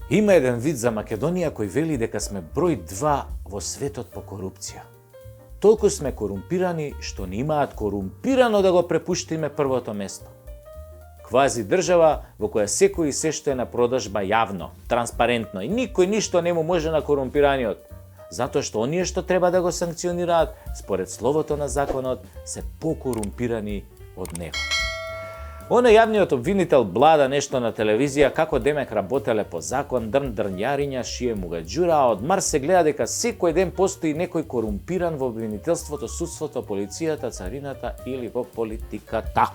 Има еден вид за Македонија кој вели дека сме број 2 во светот по корупција. Толку сме корумпирани што не имаат корумпирано да го препуштиме првото место. Квази држава во која секој се што е на продажба јавно, транспарентно и никој ништо не му може на корумпираниот, затоа што оние што треба да го санкционираат според словото на законот се покорумпирани од него. Оној јавниот обвинител блада нешто на телевизија како демек работеле по закон, дрнјариња, шие мугаџура, а од Марс се гледа дека секој ден постои некој корумпиран во обвинителството, судството, полицијата, царината или во политиката.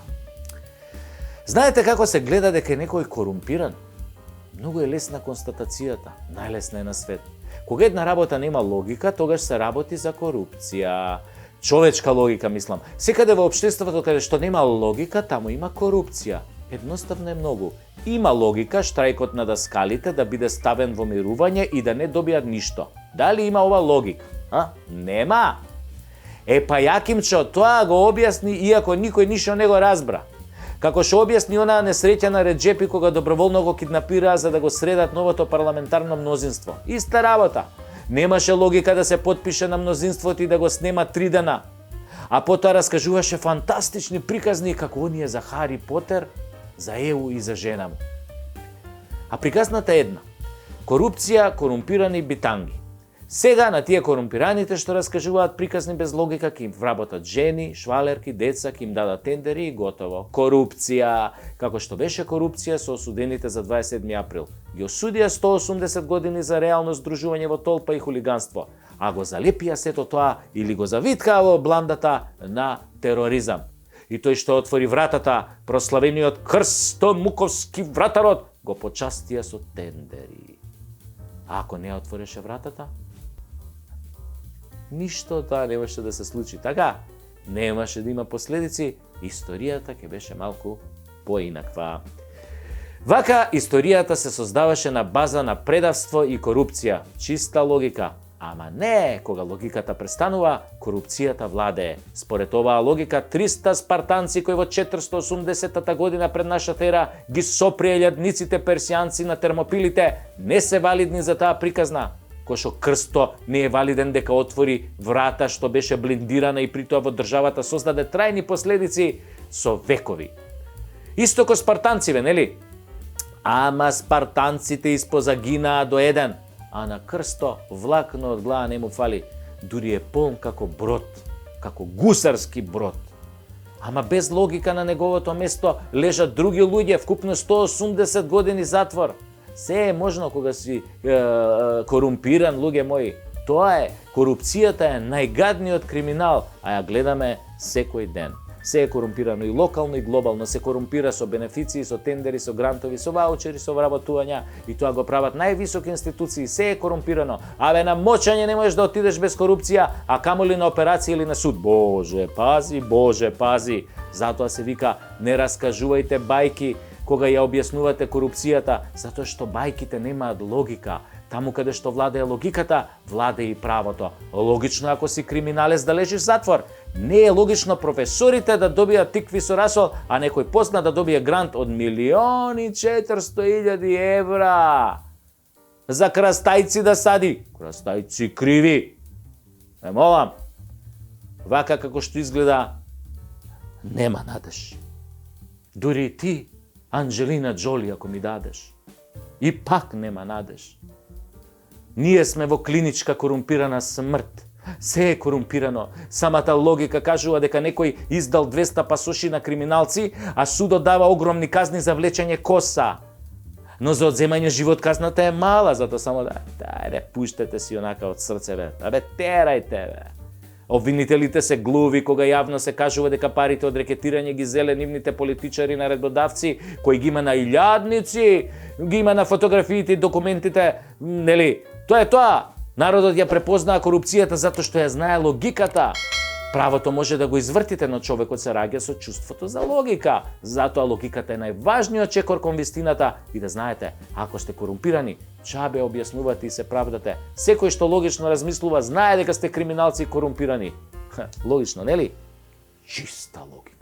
Знаете како се гледа дека е некој корумпиран? Многу е лесна констатацијата, најлесна е на свет. Кога една работа нема логика, тогаш се работи за корупција. Човечка логика, мислам. Секаде во општеството каде што нема логика, таму има корупција. Едноставно е многу. Има логика штрајкот на даскалите да биде ставен во мирување и да не добијат ништо. Дали има ова логика? Нема. Па Јакимчо тоа го објасни иако никој ништо не го разбра. Како што објасни онаа несреќена Реджепи кога доброволно го киднапираа за да го средат новото парламентарно мнозинство. Иста работа. Немаше логика да се потпише на мнозинството и да го снема 3 дена. А потоа раскажуваше фантастични приказни како оние за Хари Потер, за Еу и за жена му. А приказната е една. Корупција, корумпирани битанги. Сега на тие корумпираните што раскажуваат приказни без логика ќе им вработат жени, швалерки, деца, ќе им дадат тендери и готово. Корупција, како што беше корупција со осудените за 27 април. Ги осудија 180 години за реално здружување во толпа и хулиганство, а го залепија сето тоа или го завиткаа во бландата на тероризам. И тој што отвори вратата, прославениот Крстомуковски вратарот, го почастија со тендери. А ако не отвореше вратата, ништо тоа немаше да се случи. Така, немаше да има последици, историјата ќе беше малку поинаква. Вака, историјата се создаваше на база на предавство и корупција, чиста логика. Ама не, кога логиката престанува, корупцијата владее. Според оваа логика, 300 спартанци кои во 480 година пред нашата ера ги соприја лјадниците персијанци на Термопилите, не се валидни за таа приказна. Кој што Крсто не е валиден дека отвори врата што беше блиндирана и при тоа во државата создаде трајни последици со векови. Исто ко спартанциве, нели? Ама спартанците испозагинаа до еден, а на Крсто влакно од глава не му фали. Дури е полн како брод, како гусарски брод. Ама без логика на неговото место лежат други луѓе, вкупно 180 години затвор. Се е можно кога си корумпиран, луѓе мои. Тоа е, корупцијата е најгадниот криминал, а ја гледаме секој ден. Се е корумпирано и локално и глобално, се корумпира со бенефиции, со тендери, со грантови, со ваучери, со вработувања и тоа го прават највисоки институции, се е корумпирано. Абе на мочање не можеш да отидеш без корупција, а камоли на операција или на суд. Боже, пази. Затоа се вика не раскажувајте бајки кога ја објаснувате корупцијата, затоа што бајките немаат логика. Таму каде што владее логиката, владее и правото. Логично ако си криминалец да лежиш затвор. Не е логично професорите да добијат тикви со расол, а некој познат да добие грант од 1.400.000 евра. За крастајци да сади. Крастајци криви. Ме молам. Вака како што изгледа, нема надеж. Дури ти, Анджелина Джоли, ако ми дадеш. И пак нема надеж. Ние сме во клиничка корумпирана смрт. Се е корумпирано. Самата логика кажува дека некој издал 200 пасоши на криминалци, а судот дава огромни казни за влечење коса. Но за одземање живот казната е мала, затоа само пуштете си онака од срце, бе. Абе, терајте, бе. Обвинителите се глуви кога јавно се кажува дека парите од рекетирање ги зеле нивните политичари наредбодавци, кои ги има на илјадници, ги има на фотографиите и документите, нели? Тоа е тоа. Народот ја препознаа корупцијата затоа што ја знае логиката. Правото може да го извртите, но човекот се раѓа со чувството за логика. Затоа логиката е најважниот чекор кон вистината и да знаете, ако сте корумпирани, чабе објаснувате и се правдате. Секој што логично размислува знае дека сте криминалци и корумпирани. Логично, нели? Чиста логика.